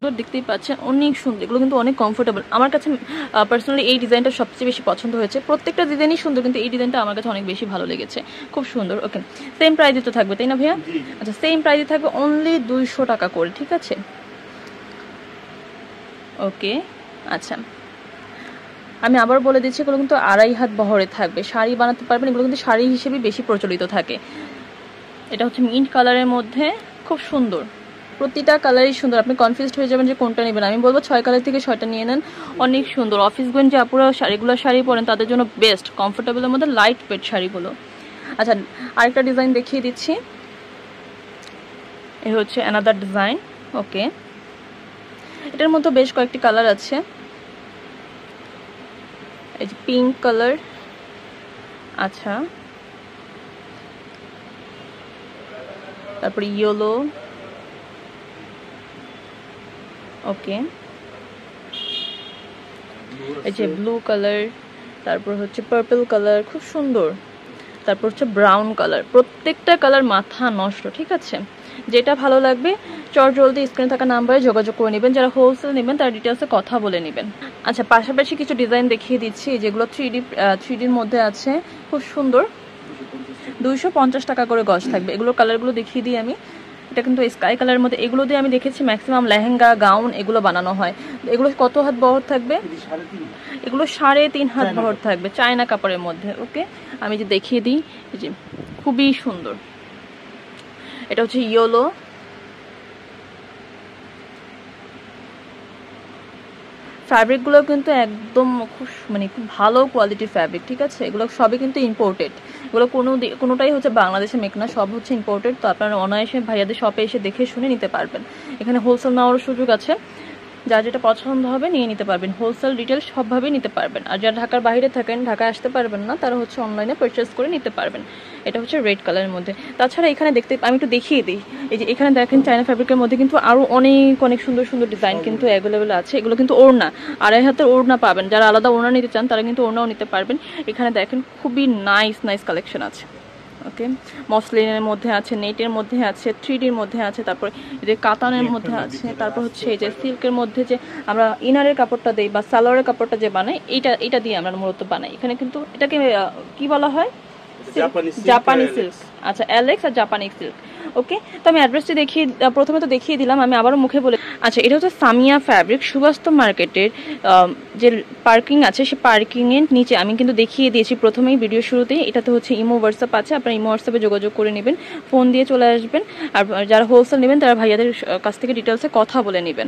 দেখতেই পাচ্ছেন অনেক সুন্দর, এগুলো কিন্তু অনেক কমফোর্টেবল। আমার কাছে পার্সোনালি এই ডিজাইনটা সবচেয়ে বেশি পছন্দ হয়েছে। প্রত্যেকটা ডিজাইনই সুন্দর, কিন্তু এই ডিজাইনটা আমার কাছে অনেক বেশি ভালো লেগেছে, খুব সুন্দর। ওকে, সেম প্রাইসে তো থাকবে তাই না ভাইয়া? আচ্ছা, সেম প্রাইসে থাকবে অনলি 200 টাকা করে, ঠিক আছে? ওকে, আচ্ছা আমি আবার বলে দিচ্ছি, এগুলো কিন্তু 2.5 হাত বহরে থাকবে, শাড়ি বানাতে পারবেন। এগুলো কিন্তু শাড়ি হিসেবে বেশি প্রচলিত থাকে। এটা হচ্ছে মিন্ট কালারের মধ্যে, খুব সুন্দর। প্রতিটা কালারই সুন্দর, আপনি কনফিউজড হয়ে যাবেন যে কোনটা নেবেন। আমি বলবো 6 কালার থেকে 6টা নিয়ে নেন, অনেক সুন্দর। অফিস গোয়েন যে আপুরা রেগুলার শাড়ি পরেন তাদের জন্য বেস্ট, কমফোর্টেবলের মধ্যে লাইট ওয়েট শাড়িগুলো। আচ্ছা, আরেকটা ডিজাইন দেখিয়ে দিচ্ছি। এই হচ্ছে অ্যানাদার ডিজাইন। ওকে, এটার মধ্যে বেশ কয়েকটি কালার আছে। এই যে পিঙ্ক কালার, আচ্ছা, তারপর ইয়েলো, ওকে, এই যে ব্লু কালার, তারপর হচ্ছে পার্পল কালার, খুব সুন্দর। তারপর হচ্ছে ব্রাউন কালার। প্রত্যেকটা কালার মাথা নষ্ট, ঠিক আছে? যেটা ভালো লাগবে জলদি স্ক্রিনে থাকা নাম্বারে যোগাযোগ করে নেবেন। যারা হোলসেল নেবেন তারা ডিটেলসে কথা বলে নেবেন। আচ্ছা, পাশাপাশি কিছু ডিজাইন দেখিয়ে দিচ্ছি যেগুলো 3Dর মধ্যে আছে, খুব সুন্দর। 250 টাকা করে গজ থাকবে। এগুলোর কালারগুলো দেখিয়ে দিই আমি। এটা কিন্তু স্কাই কালারের মধ্যে। এগুলো দিয়ে আমি দেখেছি ম্যাক্সিমাম লেহেঙ্গা, গাউন এগুলো বানানো হয়। এগুলো কত হাত বহর থাকবে? এগুলো 3.5 হাত বহর থাকবে, চায়না কাপড়ের মধ্যে। ওকে, আমি যে দেখিয়ে দিই, যে খুবই সুন্দর। এটা হচ্ছে ইয়েলো, ফ্যাব্রিকগুলো কিন্তু একদম খুব খুব ভালো কোয়ালিটির ফ্যাব্রিক, ঠিক আছে? এগুলো সবই কিন্তু ইম্পোর্টেড। এগুলো কোনোটাই হচ্ছে বাংলাদেশে মেক না, সব হচ্ছে ইম্পোর্টেড। তো আপনারা অনায়াসে ভাইয়াদের শপে এসে দেখে শুনে নিতে পারবেন। এখানে হোলসেল নেওয়ার সুযোগ আছে, যার যেটা পছন্দ হবে নিয়ে নিতে পারবেন। হোলসেল রিটেল সবভাবেই নিতে পারবেন। আর যারা ঢাকার বাইরে থাকেন, ঢাকায় আসতে পারবেন না, তারা হচ্ছে অনলাইনে পারচেস করে নিতে পারবেন। এটা হচ্ছে রেড কালারের মধ্যে। তাছাড়া এখানে আমি একটু দেখিয়ে দিই। এই যে এখানে দেখেন চায়না ফ্যাব্রিকের মধ্যে কিন্তু আরও অনেক সুন্দর সুন্দর ডিজাইন কিন্তু অ্যাভেলেবেল আছে। এগুলো কিন্তু ওড়না, 2.5 হাতের ওড়না পাবেন। যারা আলাদা ওড়না নিতে চান তারা কিন্তু ওড়নাও নিতে পারবেন। এখানে দেখেন খুবই নাইস কালেকশন আছে। ওকে, মসলিনের মধ্যে আছে, নেটের মধ্যে আছে, 3Dর মধ্যে আছে, তারপর এই যে কাতানের মধ্যে আছে, তারপর হচ্ছে এই যে সিল্কের মধ্যে যে আমরা ইনারের কাপড়টা দেই বা সালোয়ারের কাপড়টা যে বানাই, এটা দিয়ে আমরা মূলত বানাই। এখানে কিন্তু এটাকে কি বলা হয়? জাপানি সিল্ক। আচ্ছা, অ্যালেক্স আর জাপানি সিল্ক। ওকে, তো আমি অ্যাড্রেসটি প্রথমে তো দেখিয়ে দিলাম, আমি আবারও মুখে বলে। আচ্ছা, এটা হচ্ছে সামিয়া ফ্যাব্রিক, সুবাস্ত মার্কেটের যে পার্কিং আছে, সে পার্কিংয়ের নিচে আমি কিন্তু দেখিয়ে দিয়েছি প্রথমেই ভিডিও শুরুতেই। এটাতে হচ্ছে ইমো হোয়াটসঅ্যাপ আছে, আপনারা ইমো হোয়াটসঅ্যাপে যোগাযোগ করে নেবেন, ফোন দিয়ে চলে আসবেন। আর যারা হোলসেল নেবেন তারা ভাইয়াদের কাছ থেকে ডিটেলসে কথা বলে নেবেন।